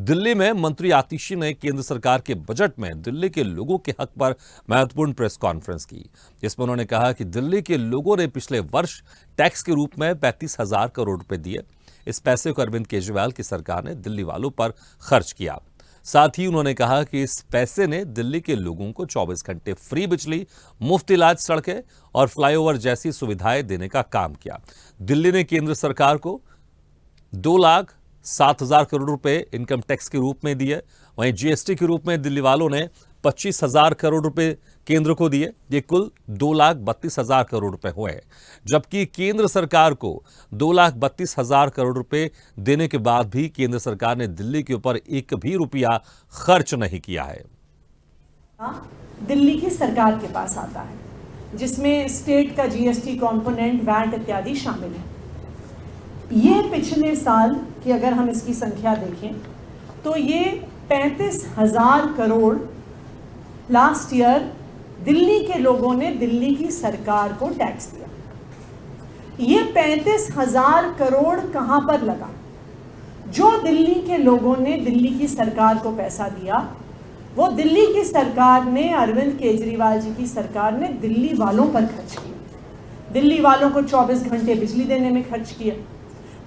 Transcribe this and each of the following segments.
दिल्ली में मंत्री आतिशी ने केंद्र सरकार के बजट में दिल्ली के लोगों के हक पर महत्वपूर्ण प्रेस कॉन्फ्रेंस की, जिसमें उन्होंने कहा कि दिल्ली के लोगों ने पिछले वर्ष टैक्स के रूप में 35,000 करोड़ रुपए दिए। इस पैसे को अरविंद केजरीवाल की सरकार ने दिल्ली वालों पर खर्च किया। साथ ही उन्होंने कहा कि इस पैसे ने दिल्ली के लोगों को 24 घंटे फ्री बिजली, मुफ्त इलाज, सड़कें और फ्लाईओवर जैसी सुविधाएं देने का काम किया। दिल्ली ने केंद्र सरकार को 2,07,000 करोड़ रुपए इनकम टैक्स के रूप में दिए। वहीं जीएसटी के रूप में दिल्ली वालों ने 25,000 करोड़ रुपए केंद्र को दिए। ये कुल 2,32,000 करोड़ रुपए हुए, जबकि केंद्र सरकार को 2,32,000 करोड़ रुपए देने के बाद भी केंद्र सरकार ने दिल्ली के ऊपर एक भी रुपया खर्च नहीं किया है। दिल्ली की सरकार के पास आता है, जिसमें स्टेट का जीएसटी कंपोनेंट, वैट इत्यादि शामिल है। ये पिछले साल की अगर हम इसकी संख्या देखें तो ये 35,000 करोड़ लास्ट ईयर दिल्ली के लोगों ने दिल्ली की सरकार को टैक्स दिया। ये 35,000 करोड़ कहां पर लगा? जो दिल्ली के लोगों ने दिल्ली की सरकार को पैसा दिया, वो दिल्ली की सरकार ने, अरविंद केजरीवाल जी की सरकार ने दिल्ली वालों पर खर्च किया। दिल्ली वालों को 24 घंटे बिजली देने में खर्च किया,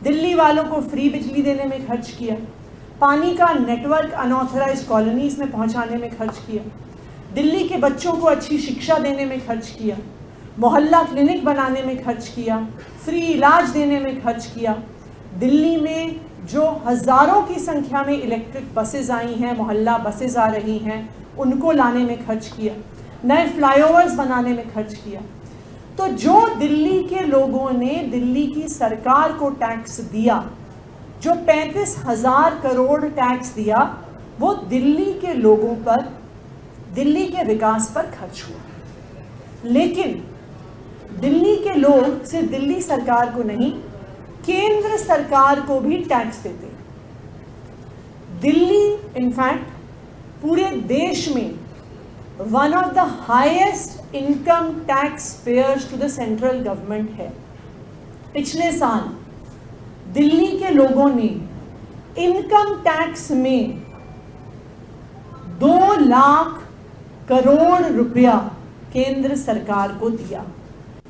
दिल्ली वालों को फ्री बिजली देने में खर्च किया, पानी का नेटवर्क अनऑथराइज्ड कॉलोनीज में पहुंचाने में खर्च किया, दिल्ली के बच्चों को अच्छी शिक्षा देने में खर्च किया, मोहल्ला क्लिनिक बनाने में खर्च किया, फ्री इलाज देने में खर्च किया। दिल्ली में जो हजारों की संख्या में इलेक्ट्रिक बसेज आई हैं, मोहल्ला बसेज आ रही हैं, उनको लाने में खर्च किया, नए फ्लाईओवर्स बनाने में खर्च किया। तो जो दिल्ली के लोगों ने दिल्ली की सरकार को टैक्स दिया, जो 35,000 करोड़ टैक्स दिया, वो दिल्ली के लोगों पर, दिल्ली के विकास पर खर्च हुआ। लेकिन दिल्ली के लोग सिर्फ दिल्ली सरकार को नहीं, केंद्र सरकार को भी टैक्स देते हैं। दिल्ली इनफैक्ट पूरे देश में one of the highest income tax payers to the central government है। पिछले साल दिल्ली के लोगों ने इनकम टैक्स में 2 लाख करोड़ रुपया केंद्र सरकार को दिया।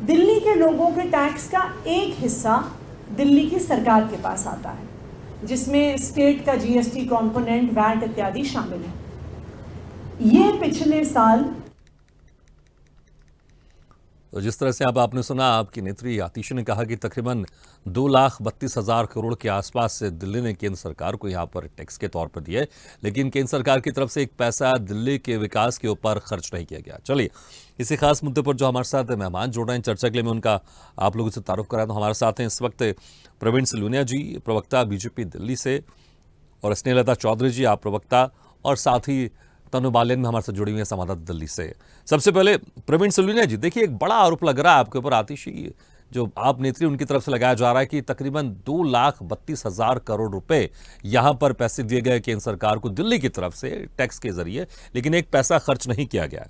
दिल्ली के लोगों के टैक्स का एक हिस्सा दिल्ली की सरकार के पास आता है, जिसमें स्टेट का जीएसटी कंपोनेंट, वैट इत्यादि शामिल है। ये पिछले साल, तो जिस तरह से अब आपने सुना, आपकी नेत्री आतिशी ने कहा कि तकरीबन 2,32,000 करोड़ के आसपास से दिल्ली ने केंद्र सरकार को यहाँ पर टैक्स के तौर पर दिया है, लेकिन केंद्र सरकार की तरफ से एक पैसा दिल्ली के विकास के ऊपर खर्च नहीं किया गया। चलिए, इसी खास मुद्दे पर जो हमारे साथ मेहमान जुड़ रहे हैं चर्चा के लिए, मैं उनका आप लोगों से तारुफ करा दूं। हमारे साथ हैं इस वक्त प्रवीण सलूनिया जी, प्रवक्ता बीजेपी दिल्ली से, और स्नेहलता चौधरी जी, आप प्रवक्ता, और साथ ही तनु बालियन में हमारे साथ जुड़ी हुई है संवाददाता दिल्ली से। सबसे पहले प्रवीण सलूनिया जी, देखिए, एक बड़ा आरोप लग रहा है आपके ऊपर आतिशी, जो आप नेत्री, उनकी तरफ से लगाया जा रहा है कि तकरीबन 2,32,000 करोड़ रुपए यहां पर पैसे दिए गए केंद्र सरकार को दिल्ली की तरफ से टैक्स के जरिए, लेकिन एक पैसा खर्च नहीं किया गया।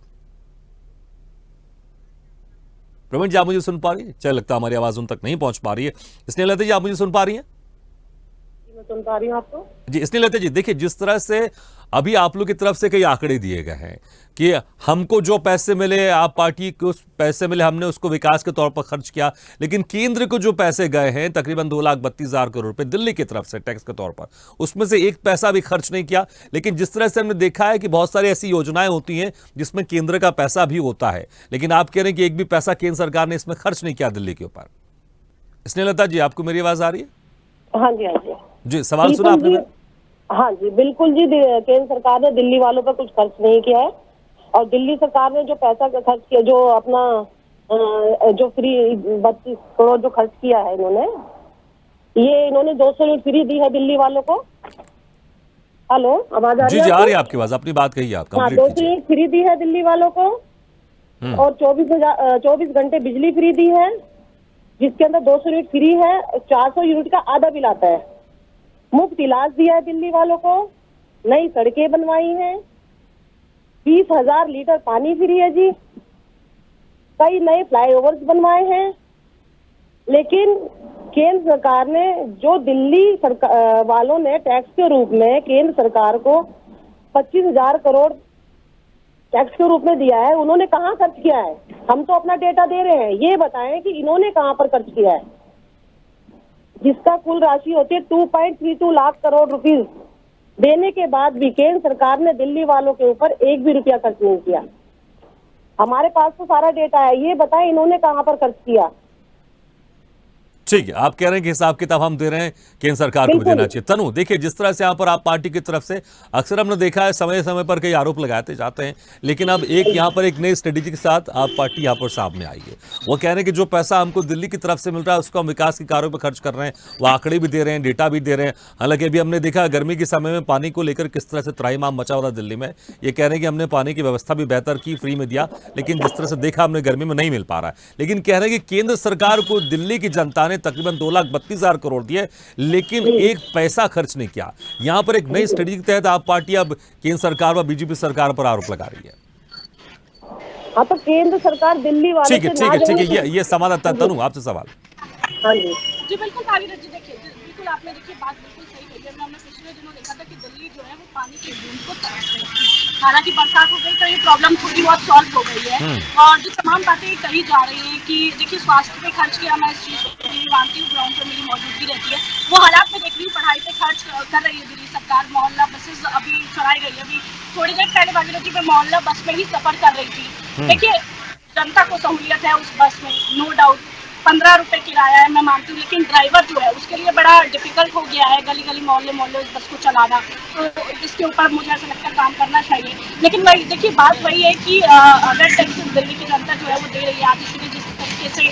प्रवीण जी, आप मुझे सुन पा रही है? चल, लगता है हमारी आवाज उन तक नहीं पहुंच पा रही है। स्नेहलता जी, आप मुझे सुन पा रही हैं? मैं सुन पा रही हूं आपको जी। स्नेहलता जी, देखिए, जिस तरह से अभी आप लोग की तरफ से कई आंकड़े दिए गए हैं कि हमको जो पैसे मिले, आप पार्टी को पैसे मिले, हमने उसको विकास के तौर पर खर्च किया, लेकिन केंद्र को जो पैसे गए हैं तकरीबन 2,32,000 करोड़ रुपए दिल्ली की तरफ से टैक्स के तौर पर, उसमें से एक पैसा भी खर्च नहीं किया। लेकिन जिस तरह से हमने देखा है कि बहुत सारी ऐसी योजनाएं होती हैं जिसमें केंद्र का पैसा भी होता है, लेकिन आप कह रहे हैं कि एक भी पैसा केंद्र सरकार ने इसमें खर्च नहीं किया दिल्ली के ऊपर। स्नेहलता जी, आपको मेरी आवाज आ रही है? हाँ जी, हाँ जी जी, सवाल सुना आपने? हाँ जी, बिल्कुल जी। केंद्र सरकार ने दिल्ली वालों पर कुछ खर्च नहीं किया है, और दिल्ली सरकार ने जो पैसा खर्च किया, जो अपना जो फ्री 32 करोड़ जो खर्च किया है इन्होंने 200 यूनिट फ्री दी है दिल्ली वालों को। हेलो, आवाज आ रही है? जी, आ रही है आपकी आवाज, अपनी बात कहिए आप। हाँ, 200 यूनिट फ्री दी है दिल्ली वालों को, और 24 घंटे बिजली फ्री दी है, जिसके अंदर 200 यूनिट फ्री है, 400 यूनिट का आधा बिल आता है। मुफ्त इलाज दिया है दिल्ली वालों को, नई सड़कें बनवाई हैं, 20,000 लीटर पानी फ्री है जी, कई नए फ्लाईओवर्स बनवाए हैं, लेकिन केंद्र सरकार ने जो दिल्ली सरकार वालों ने टैक्स के रूप में केंद्र सरकार को 25,000 करोड़ टैक्स के रूप में दिया है, उन्होंने कहाँ खर्च किया है? हम तो अपना डेटा दे रहे हैं, ये बताएं कि इन्होंने कहाँ पर खर्च किया है, जिसका कुल राशि होती है 2.32 लाख करोड़ रुपीस। देने के बाद भी केंद्र सरकार ने दिल्ली वालों के ऊपर एक भी रुपया खर्च नहीं किया। हमारे पास तो सारा डेटा है, ये बताएं इन्होंने कहाँ पर खर्च किया। ठीक है, आप कह रहे हैं कि हिसाब किताब हम दे रहे हैं, केंद्र सरकार को भी देना चाहिए। तनु, देखिए जिस तरह से यहाँ पर आप पार्टी की तरफ से अक्सर हमने देखा है समय समय पर कई आरोप लगाते जाते हैं, लेकिन अब यहाँ पर एक नई स्ट्रेटेजी के साथ आप पार्टी यहाँ पर सामने आई है। वो कह रहे हैं कि जो पैसा हमको दिल्ली की तरफ से मिल रहा है उसको हम विकास के कार्यों पर खर्च कर रहे हैं, वो आंकड़े भी दे रहे हैं, डेटा भी दे रहे हैं। हालांकि अभी हमने देखा गर्मी के समय में पानी को लेकर किस तरह से त्राहिमाम मचा हुआ था दिल्ली में। ये कह रहे हैं कि हमने पानी की व्यवस्था भी बेहतर की, फ्री में दिया, लेकिन जिस तरह से देखा हमने गर्मी में नहीं मिल पा रहा है। लेकिन कह रहे हैं कि केंद्र सरकार को दिल्ली की जनता ने तकरीबन 2,32,000 करोड़ दिए, लेकिन एक पैसा खर्च नहीं किया। यहां पर एक नई स्टडी के तहत आप पार्टी अब केंद्र सरकार व बीजेपी सरकार पर आरोप लगा रही है। हाँ, तो केंद्र सरकार दिल्ली वाले ठीक है, ये सवाल आता है। तनु, आपसे सवाल। हाँ जी जी बिल्कुल भागीरथ जी, देखिए बिल्कुल आपने बात बिल्कुल सही कही है। हमने पिछले दिनों देखा था कि दिल्ली जो है वो पानी के बूंद को तरस रही थी। हालांकि बरसात हो गई तो ये प्रॉब्लम थोड़ी बहुत सॉल्व हो गई है। और जो तमाम बातें कही जा रही हैं कि देखिए स्वास्थ्य पे खर्च किया, मैं इस चीज़ को भी मानती हूँ, ग्राउंड पर मेरी मौजूदगी रहती है, वो हालात में देख रही हूँ। पढ़ाई पे खर्च कर रही है दिल्ली सरकार, मोहल्ला बसेस अभी चलाई गई है। अभी थोड़ी देर पहले भागीरथ जी मैं मोहल्ला बस में ही सफर कर रही थी। देखिए जनता को सहूलियत है उस बस में, नो डाउट 15 रुपए किराया है, मैं मानती हूँ, लेकिन ड्राइवर जो है उसके लिए बड़ा डिफिकल्ट हो गया है गली गली मोहल्ले मोहल्ले उस बस को चलाना। तो इसके ऊपर मुझे ऐसा लगता है काम करना चाहिए। लेकिन वही देखिए बात वही है कि अगर टैक्सेस दिल्ली की जनता जो है वो दे रही है, आतिश ने जिस तरीके से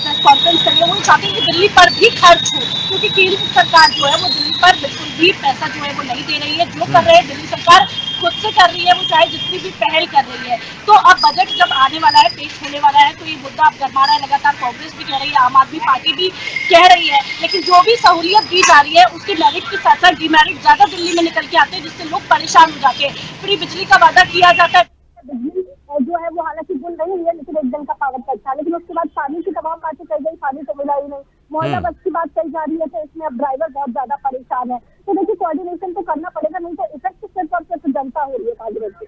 प्रेस कॉन्फ्रेंस करी है, वो चाहते हैं कि दिल्ली पर भी खर्च हो, क्योंकि केंद्र सरकार जो है वो दिल्ली पर बिल्कुल भी पैसा जो है वो नहीं दे रही है। जो कर रहे हैं दिल्ली सरकार खुद से कर रही है, वो चाहे जितनी भी पहल कर रही है। तो अब बजट जब आने वाला है, पेश होने वाला है, तो ये मुद्दा अब गरमा रहा है। लगातार कांग्रेस भी कह रही है, आम आदमी पार्टी भी कह रही है, लेकिन जो भी सहूलियत दी जा रही है उसकी मेरिट के साथ साथ डिमेरिट ज्यादा दिल्ली में निकल के आते हैं, जिससे लोग परेशान हो जाते हैं। फ्री बिजली का वादा किया जाता है, बिजली जो है वो हालांकि गुल नहीं हुई है, लेकिन एक दिन का पावर कट था। लेकिन उसके बाद पानी की तमाम बातें कही गई, पानी तो मिला ही नहीं। मोहल्ला बस की बात कही जा रही है, तो इसमें अब ड्राइवर बहुत ज्यादा परेशान है। तो देखिए कोऑर्डिनेशन तो करना पड़ेगा, नहीं तो इफेक्ट सिर्फ और सिर्फ जनता हो रही है कांग्रेस की।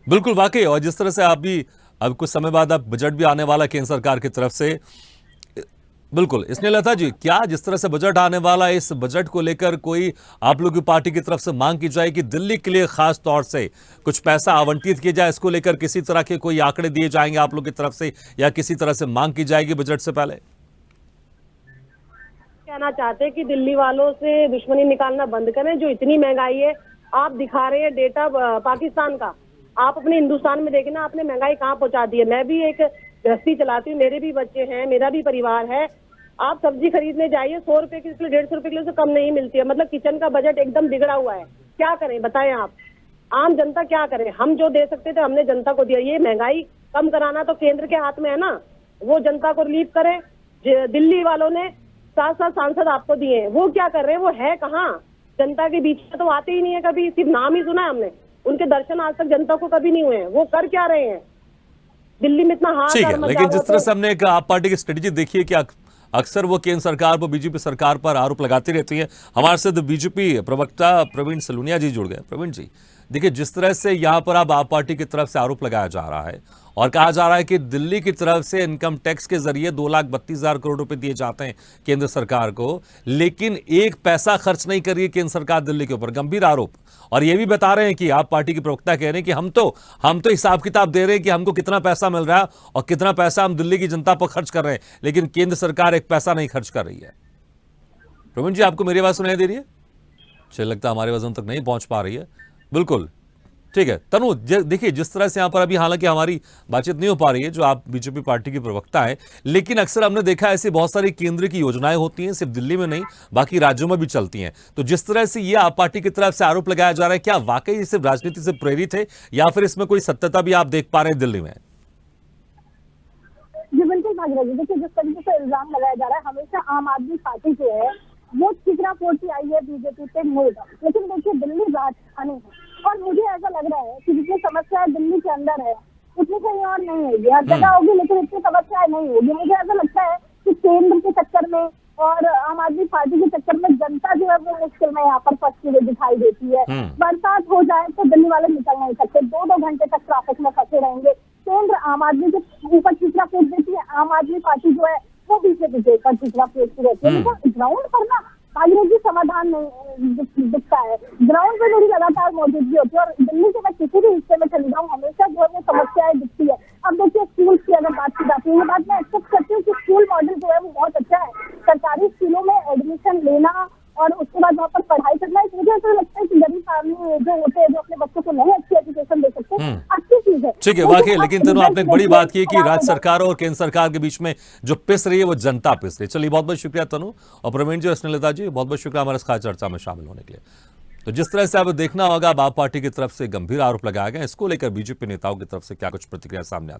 बिल्कुल वाकई, और जिस तरह से आप भी अब कुछ समय बाद अब बजट भी आने वाला केंद्र सरकार की तरफ से, बिल्कुल। इसने लता जी, क्या जिस तरह से बजट आने वाला है, इस बजट को लेकर कोई आप लोग की पार्टी की तरफ से मांग की जाए कि दिल्ली के लिए खास तौर से कुछ पैसा आवंटित किया जाए? इसको लेकर किसी तरह के कोई आंकड़े दिए जाएंगे आप लोग की तरफ से, या किसी तरह से मांग की जाएगी बजट से पहले? कहना चाहते हैं कि दिल्ली वालों से दुश्मनी निकालना बंद करें। जो इतनी महंगाई है, आप दिखा रहे हैं डेटा पाकिस्तान का, आप अपने हिंदुस्तान में देखना आपने महंगाई कहाँ पहुंचा दी है। मैं भी एक गृहस्थी चलाती हूँ, मेरे भी बच्चे हैं, मेरा भी परिवार है। आप सब्जी खरीदने जाइए, 100 रुपए की किलो, 150 रुपए किलो से कम नहीं मिलती है। मतलब किचन का बजट एकदम बिगड़ा हुआ है। क्या करें बताएं आप, आम जनता क्या करे? हम जो दे सकते थे हमने जनता को दिया। ये महंगाई कम कराना तो केंद्र के हाथ में है ना, वो जनता को रिलीफ करे। दिल्ली वालों ने 7 सांसद आपको दिए हैं, वो क्या कर रहे हैं? वो है कहाँ? जनता के बीच में तो आते ही नहीं है कभी, सिर्फ नाम ही सुना है हमने। उनके दर्शन आज तक जनता को कभी नहीं हुए हैं। वो कर क्या रहे हैं दिल्ली में इतना हाथ? ठीक है, लेकिन जिस तरह से हमने एक आप पार्टी की स्ट्रेटेजी देखी है कि अक्सर वो केंद्र सरकार पर, बीजेपी सरकार पर आरोप लगाती रहती है। हमारे साथ बीजेपी प्रवक्ता प्रवीण सलूनिया जी जुड़ गए। प्रवीण जी, देखिए जिस तरह से यहाँ पर अब आप पार्टी की तरफ से आरोप लगाया जा रहा है और कहा जा रहा है कि दिल्ली की तरफ से इनकम टैक्स के जरिए 2,32,000 करोड़ रुपए दिए जाते हैं केंद्र सरकार को, लेकिन एक पैसा खर्च नहीं कर रही है केंद्र सरकार दिल्ली के ऊपर, गंभीर आरोप। और ये भी बता रहे हैं कि आप पार्टी के प्रवक्ता कह रहे हैं कि हम तो हिसाब किताब दे रहे हैं कि हमको कितना पैसा मिल रहा है और कितना पैसा हम दिल्ली की जनता पर खर्च कर रहे हैं, लेकिन केंद्र सरकार एक पैसा नहीं खर्च कर रही है। प्रवीण जी, आपको मेरी आवाज सुनाई दे रही है? चलिए, लगता है हमारी आवाज उन तक नहीं पहुंच पा रही है। बिल्कुल ठीक है। तनु, देखिए जिस तरह से यहाँ पर अभी हालांकि हमारी बातचीत नहीं हो पा रही है, जो आप बीजेपी पार्टी की प्रवक्ता है, लेकिन अक्सर हमने देखा ऐसी बहुत सारी केंद्र की योजनाएं होती हैं, सिर्फ दिल्ली में नहीं बाकी राज्यों में भी चलती हैं। तो जिस तरह से ये आप पार्टी की तरफ से आरोप लगाया जा रहा है, क्या वाकई सिर्फ राजनीति से प्रेरित है या फिर इसमें कोई सत्यता भी आप देख पा रहे हैं दिल्ली में? जी बिल्कुल भागीरथ जी, देखिए जिस तरीके से इल्जाम लगाया जा रहा है, हमेशा आम आदमी पार्टी जो है वो ठिकरा फोड़ती आई है बीजेपी पे मोड़। लेकिन देखिए दिल्ली राजधानी है और मुझे ऐसा लग रहा है कि जितनी समस्याएं दिल्ली के अंदर है उतनी कहीं और नहीं होगी। हर जगह होगी लेकिन इतनी समस्याएं नहीं होगी। मुझे ऐसा लगता है कि केंद्र के चक्कर में और आम आदमी पार्टी के चक्कर में जनता जो है वो मुश्किल में यहाँ पर फंसती हुई दिखाई देती है। बरसात हो जाए तो दिल्ली वाले निकल नहीं सकते, 2-2 घंटे तक ट्रैफिक में फंसे रहेंगे। केंद्र आम आदमी के ऊपर खींचना फेंक देती है, आम आदमी पार्टी जो है वो पीछे पीछे पर खींचना फेंकती रहती है। लेकिन ग्राउंड पर ना कांग्रेसी समाधान नहीं दिखता है। ग्राउंड पे मेरी लगातार मौजूदगी होती है और दिल्ली के मैं किसी भी हिस्से में चली जाऊँ हमेशा जो है वो समस्याएं दिखती है। अब देखिए स्कूल की अगर बात की जाती है, ये बात मैं एक्सेप्ट करती हूँ कि स्कूल मॉडल जो है वो बहुत अच्छा है। सरकारी स्कूलों में एडमिशन लेना और उसके बाद वहाँ पर पढ़ाई करना, मुझे ऐसा लगता है कि गरीब फैमिली जो होते हैं जो अपने बच्चों को नहीं अच्छी एजुकेशन दे सकते, अच्छी चीज है। ठीक है, वाकई। लेकिन तनु, आपने एक बड़ी बात की कि राज्य सरकार और केंद्र सरकार के बीच में जो पिस रही है वो जनता पिस रही है। चलिए, बहुत बहुत शुक्रिया तनु और प्रवीण जी और स्नेहलता जी, बहुत बहुत शुक्रिया हमारे खास चर्चा में शामिल होने के लिए। तो जिस तरह से अब देखना होगा, आप पार्टी की तरफ से गंभीर आरोप लगाए गए, इसको लेकर बीजेपी नेताओं की तरफ से क्या कुछ प्रतिक्रिया सामने आती है।